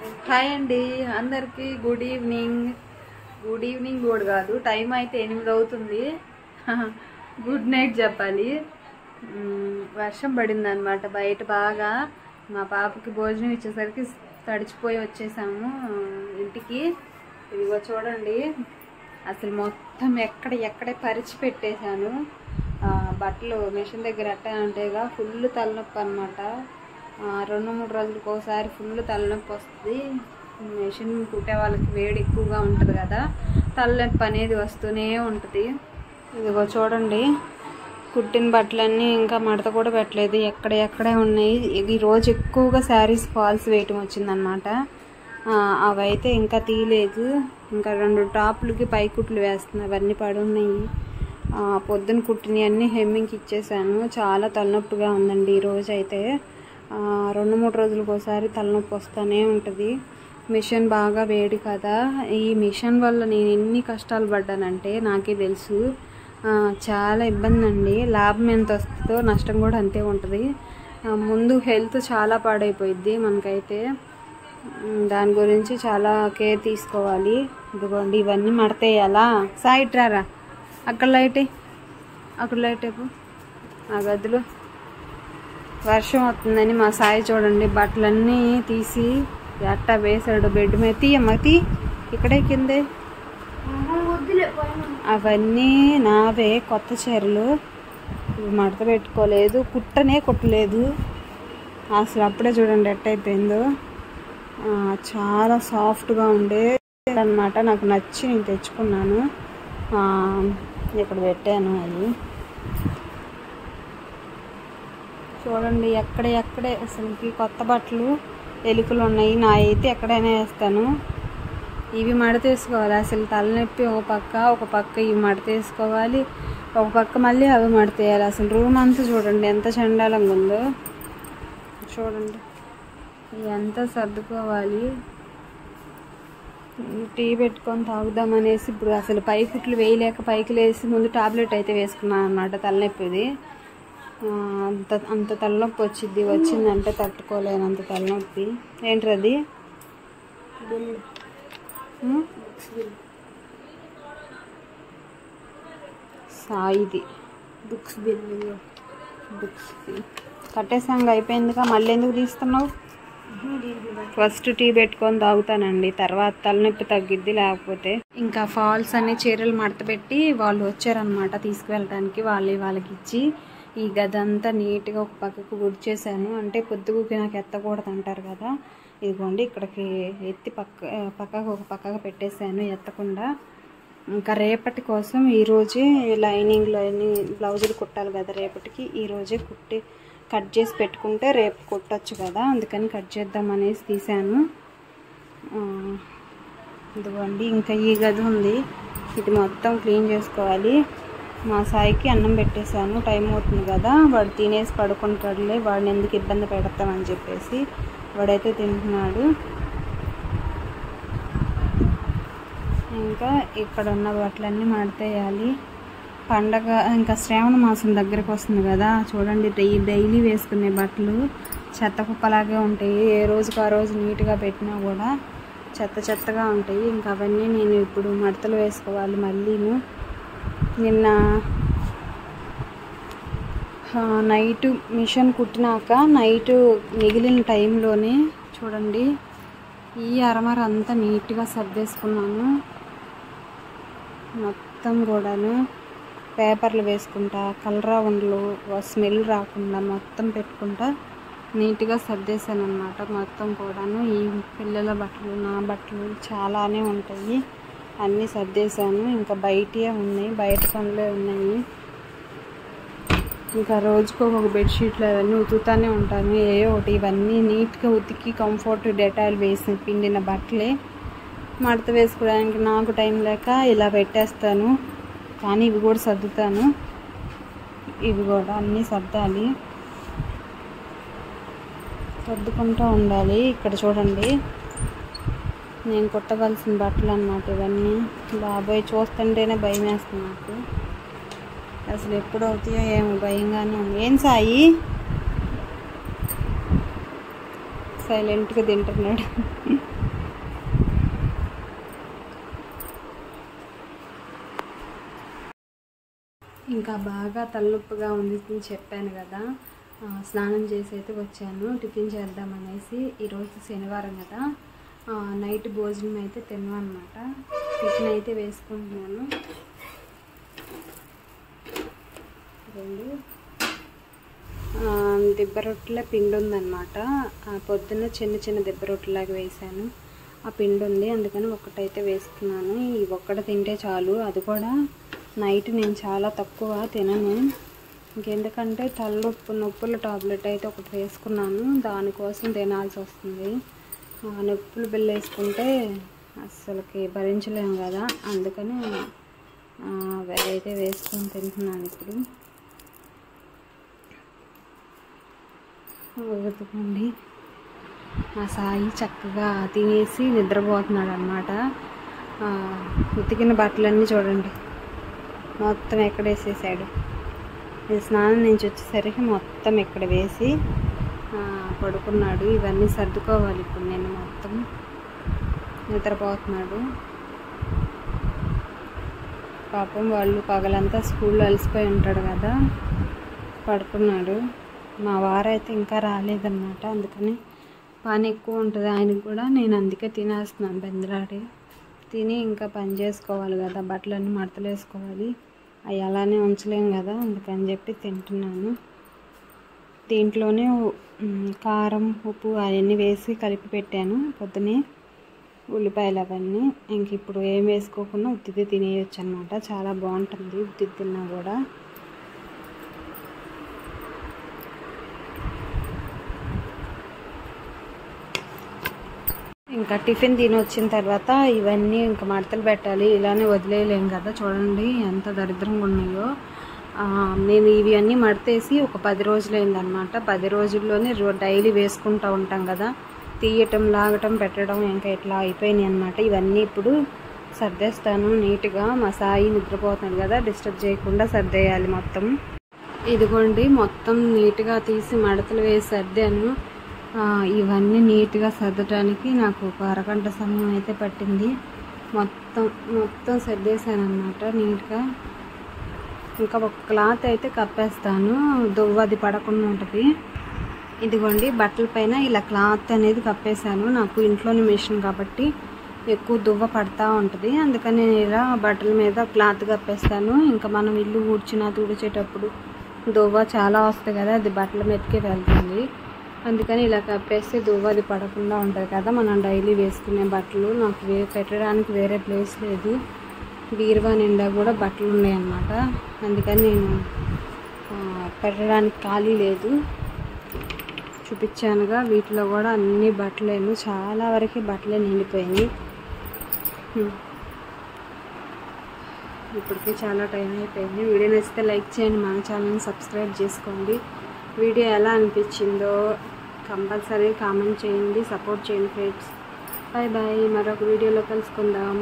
Hi అండి అందరికి good evening కూడా కాదు, టైం అయితే 8 అవుతుంది. గుడ్ నైట్ చెప్పాలి. వర్షం పడింది అనమాట బయట బాగా. మా పాపకి భోజనం ఇచ్చేసరికి తడిచిపోయి వచ్చేసాము ఇంటికి. ఇదిగో చూడండి, అసలు మొత్తం ఎక్కడే పరిచి పెట్టేశాను. బట్టలు మిషన్ దగ్గర అట్టా ఉంటాయిగా, ఫుల్ తలనొప్పి అనమాట. 2-3 రోజులకు ఒకసారి ఫుల్ తలనొప్పి వస్తుంది. మిషన్ కుట్టే వాళ్ళకి వేడి ఎక్కువగా ఉంటుంది కదా, తలనొప్పి అనేది వస్తూనే ఉంటుంది. ఇదిగో చూడండి, కుట్టిన బట్టలన్నీ ఇంకా మడత కూడా పెట్టలేదు, ఎక్కడే ఉన్నాయి. ఈరోజు ఎక్కువగా శారీస్ ఫాల్స్ వేయటం వచ్చిందనమాట. అవైతే ఇంకా తీయలేదు. ఇంకా 2 టాపులకి పై కుట్లు వేస్తున్నాయి, అవన్నీ పడున్నాయి. పొద్దున కుట్టినవి అన్నీ హెమ్మింగ్కి ఇచ్చేసాను. చాలా తలనొప్పిగా ఉందండి ఈరోజు అయితే. 2-3 రోజులకు ఒకసారి తలనొప్పి వస్తూనే ఉంటుంది. మిషన్ బాగా వేడి కదా. ఈ మిషన్ వల్ల నేను ఎన్ని కష్టాలు పడ్డానంటే నాకే తెలుసు. చాలా ఇబ్బంది అండి. లాభం ఎంత వస్తుందో నష్టం కూడా అంతే ఉంటుంది. ముందు హెల్త్ చాలా పాడైపోయిద్ది మనకైతే. దాని గురించి చాలా కేర్ తీసుకోవాలి. ఇదిగోండి, ఇవన్నీ మడతేయాలా. సైడ్ రారా, అక్కడ లైట్ అయిపో. ఆ గదిలో వర్షం వస్తుందని మా సాయి చూడండి బట్టలన్నీ తీసి అట్టా వేసాడు బెడ్ మీద. తీయమ్మా తీ, ఇక్కడే కిందే. అవన్నీ నావే కొత్త చీరలు, మడత పెట్టుకోలేదు, కుట్టలేదు అసలు. అప్పుడే చూడండి ఎట్టయిపోయిందో. చాలా సాఫ్ట్గా ఉండే అనమాట, నాకు నచ్చి నేను తెచ్చుకున్నాను. ఇక్కడ పెట్టాను. అవి చూడండి, ఎక్కడే అసలుకి కొత్త బట్టలు ఎలుకలు ఉన్నాయి. నా అయితే ఎక్కడైనా వేస్తాను. ఇవి మడతేసుకోవాలి. అసలు తలనొప్పి ఒక పక్క ఇవి మడతేసుకోవాలి, ఒక పక్క మళ్ళీ అవి మడతేయాలి. అసలు రూమ్ అంతా చూడండి ఎంత చండాలంగా ఉందో. చూడండి, ఇదంతా సర్దుకోవాలి. టీ పెట్టుకొని తాగుదామనేసి ఇప్పుడు అసలు పై కుట్లు వేయలేక పైకి లేసి ముందు టాబ్లెట్ అయితే వేసుకున్నాను అనమాట తలనొప్పిది. అంత తలనొప్పి వచ్చిందంటే తట్టుకోలేనంత తలనొప్పి. ఏంటది? సాయిది బుక్స్ కట్టేసాంగా, అయిపోయిందిగా. మళ్ళీ ఎందుకు తీస్తున్నావు? ఫస్ట్ టీ పెట్టుకొని తాగుతానండి, తర్వాత తలనొప్పి తగ్గిద్ది. లేకపోతే ఇంకా ఫాల్స్ అనే చీరలు మడత పెట్టి వాళ్ళు వచ్చారనమాట తీసుకువెళ్ళడానికి. వాళ్ళకి ఇచ్చి ఈ గది అంతా నీట్గా ఒక పక్కకు గుడిచేసాను. అంటే పొద్దుగుకి నాకు ఎత్తకూడదు అంటారు కదా. ఇదిగోండి, ఇక్కడికి ఎత్తి ఒక పక్కకు పెట్టేశాను ఎత్తకుండా. ఇంకా రేపటి కోసం ఈరోజే లైనింగ్లో బ్లౌజులు కుట్టాలి కదా రేపటికి. ఈరోజే కట్ చేసి పెట్టుకుంటే రేపు కుట్టచ్చు కదా, అందుకని కట్ చేద్దాం అనేసి తీసాను. ఇదిగోండి, ఇంకా ఈ గది ఉంది, ఇది మొత్తం క్లీన్ చేసుకోవాలి. మా సాయికి అన్నం పెట్టేశాను, టైం అవుతుంది కదా, వాడు తినేసి పడుకుంటాడులే, వాడిని ఎందుకు ఇబ్బంది పెడతామని చెప్పేసి వాడైతే తింటున్నాడు. ఇంకా ఇక్కడ ఉన్న బట్టలన్నీ మడతేయాలి. పండగ ఇంకా శ్రావణ మాసం దగ్గరకు వస్తుంది కదా. చూడండి, డైలీ వేసుకునే బట్టలు చెత్త కుప్పలాగే ఉంటాయి. ఏ రోజుకి ఆ రోజు నీట్గా పెట్టినా కూడా చెత్తగా ఉంటాయి. ఇంకా అవన్నీ నేను ఇప్పుడు మడతలు వేసుకోవాలి మళ్ళీను. నిన్న నైట్ మిషన్ కుట్టినాక నైట్ మిగిలిన టైంలోనే చూడండి ఈ అరమర అంతా నీట్గా సర్దేసుకున్నాను. మొత్తం కూడాను పేపర్లు వేసుకుంటా, కలరా ఉండలు స్మెల్ రాకుండా మొత్తం పెట్టుకుంటా నీట్గా సర్దేశాను అనమాట. మొత్తం కూడాను ఈ పిల్లల బట్టలు, నా బట్టలు చాలానే ఉంటాయి, అన్నీ సర్దేశాను. ఇంకా బయటే ఉన్నాయి, బయట పనులే ఉన్నాయి. ఇంకా రోజుకు ఒక బెడ్షీట్లు అవన్నీ ఉతుకుతానే ఉంటాను, ఒకటి. ఇవన్నీ నీట్గా ఉతికి కంఫర్ట్ డెటాయిల్ వేసి పిండిన బట్టలే. మడత వేసుకోవడానికి నాకు టైం లేక ఇలా పెట్టేస్తాను. కానీ ఇవి కూడా సర్దుతాను, ఇవి కూడా అన్నీ సర్దాలి, సర్దుకుంటూ ఉండాలి. ఇక్కడ చూడండి, నేను కుట్టవలసిన బట్టలు అన్నమాట ఇవన్నీ. బాబాయ్ చూస్తుంటేనే భయం వేస్తుంది నాకు. అసలు ఎప్పుడు అవుతాయో ఏమో భయంగానే ఉంది. ఏం సాయి సైలెంట్గా తింటున్నాడు. ఇంకా బాగా తలనొప్పిగా ఉంది చెప్పాను కదా, స్నానం చేసి అయితే వచ్చాను. టిఫిన్ చేద్దామనేసి, ఈరోజు శనివారం కదా, నైట్ భోజనం అయితే తినమన్నమాట. టిఫిన్ అయితే వేసుకుంటున్నాను. దిబ్బ రొట్టెల పిండి ఉందన్నమాట. పొద్దున్న చిన్న చిన్న దిబ్బ రొట్టెలాగా వేసాను. ఆ పిండి ఉంది, అందుకని ఒక్కటైతే వేసుకున్నాను. ఈ ఒక్కటి తింటే చాలు. అది కూడా నైట్ నేను చాలా తక్కువ తినను, ఇంకెందుకంటే నొప్పుల టాబ్లెట్ అయితే ఒకటి వేసుకున్నాను, దానికోసం తినాల్సి వస్తుంది. నొప్పులు బిల్లు వేసుకుంటే అస్సలకి భరించలేము కదా, అందుకని అదైతే వేసుకొని తింటున్నాను ఇప్పుడు. వెతుకండి, మా సాయి చక్కగా తినేసి నిద్రపోతున్నాడు అన్నమాట. ఉతికిన బట్టలన్నీ చూడండి మొత్తం ఎక్కడ వేసేసాడు. ఇది స్నానం నుంచి వచ్చేసరికి మొత్తం ఇక్కడ వేసి పడుకున్నాడు. ఇవన్నీ సర్దుకోవాలి ఇప్పుడు నేను. మొత్తం నిద్రపోతున్నాడు. పాపం వాళ్ళు పగలంతా స్కూల్లో అలసిపోయి ఉంటాడు కదా, పడుకున్నాడు. మా వారైతే ఇంకా రాలేదన్నమాట, అందుకని పని ఎక్కువ ఉంటుంది ఆయనకు కూడా. నేను అందుకే తినేస్తున్నాను బెందరాడి. తిని ఇంకా పని చేసుకోవాలి కదా, బట్టలన్నీ మడతలు వేసుకోవాలి, అవి అలానే ఉంచలేము కదా, అందుకని చెప్పి తింటున్నాను. దీంట్లోనే కారం ఉప్పు అవన్నీ వేసి కలిపి పెట్టాను పొద్దునే, ఉల్లిపాయలు అవన్నీ. ఇంక ఇప్పుడు ఏం వేసుకోకుండా ఉత్తిది తినేయచ్చు అన్నమాట. చాలా బాగుంటుంది ఉత్తిది తిన్నా కూడా. ఇంకా టిఫిన్ తిని వచ్చిన తర్వాత ఇవన్నీ ఇంకా మడతలు పెట్టాలి, ఇలానే వదిలేయలేం కదా. చూడండి ఎంత దరిద్రంగా ఉన్నాయో. నేను ఇవి అన్నీ మడతేసి ఒక 10 రోజులైందనమాట. 10 రోజుల్లోనే డైలీ వేసుకుంటూ ఉంటాం కదా, తీయటం లాగటం పెట్టడం ఇంకా ఇట్లా అయిపోయినాయి అనమాట. ఇవన్నీ ఇప్పుడు సర్దేస్తాను నీట్గా. మా సాయి నిద్రపోతున్నాడు కదా, డిస్టర్బ్ చేయకుండా సర్దేయాలి మొత్తం. ఇదిగోండి మొత్తం నీట్గా తీసి మడతలు వేసి సర్దాను. ఇవన్నీ నీట్గా సర్దటానికి నాకు ఒక అరగంట సమయం అయితే పట్టింది. మొత్తం సర్దేశాను అన్నమాట నీట్గా. ఇంకా ఒక క్లాత్ అయితే కప్పేస్తాను, దువ్వది పడకుండా ఉంటుంది. ఇదిగోండి బట్టల పైన ఇలా క్లాత్ అనేది కప్పేశాను. నాకు ఇంట్లోని మిషన్ కాబట్టి ఎక్కువ దువ్వ పడతా ఉంటుంది, అందుకని నేను ఇలా బట్టల మీద క్లాత్ కప్పేస్తాను. ఇంకా మనం ఇల్లు తుడిచేటప్పుడు దువ్వ చాలా వస్తుంది కదా, అది బట్టల మీదకే వెళ్తుంది. అందుకని ఇలా కప్పేస్తే దువ్వ అది పడకుండా ఉంటుంది కదా, మనం డైలీ వేసుకునే బట్టలు. నాకు పెట్టడానికి వేరే ప్లేస్ లేదు, బీరువా నిండా కూడా బట్టలు ఉన్నాయన్నమాట, అందుకని నేను పెట్టడానికి ఖాళీ లేదు. చూపించానుగా, వీటిలో కూడా అన్ని బట్టలేను, చాలా వరకు బట్టలే నిండిపోయినాయి. ఇప్పటికే చాలా టైం అయిపోయింది. వీడియో నచ్చితే లైక్ చేయండి, మన ఛానల్ని సబ్స్క్రైబ్ చేసుకోండి. వీడియో ఎలా అనిపించిందో కంపల్సరీ కామెంట్ చేయండి, సపోర్ట్ చేయండి ఫ్రెండ్స్. బాయ్ బాయ్, మరొక వీడియోలో కలుసుకుందాం.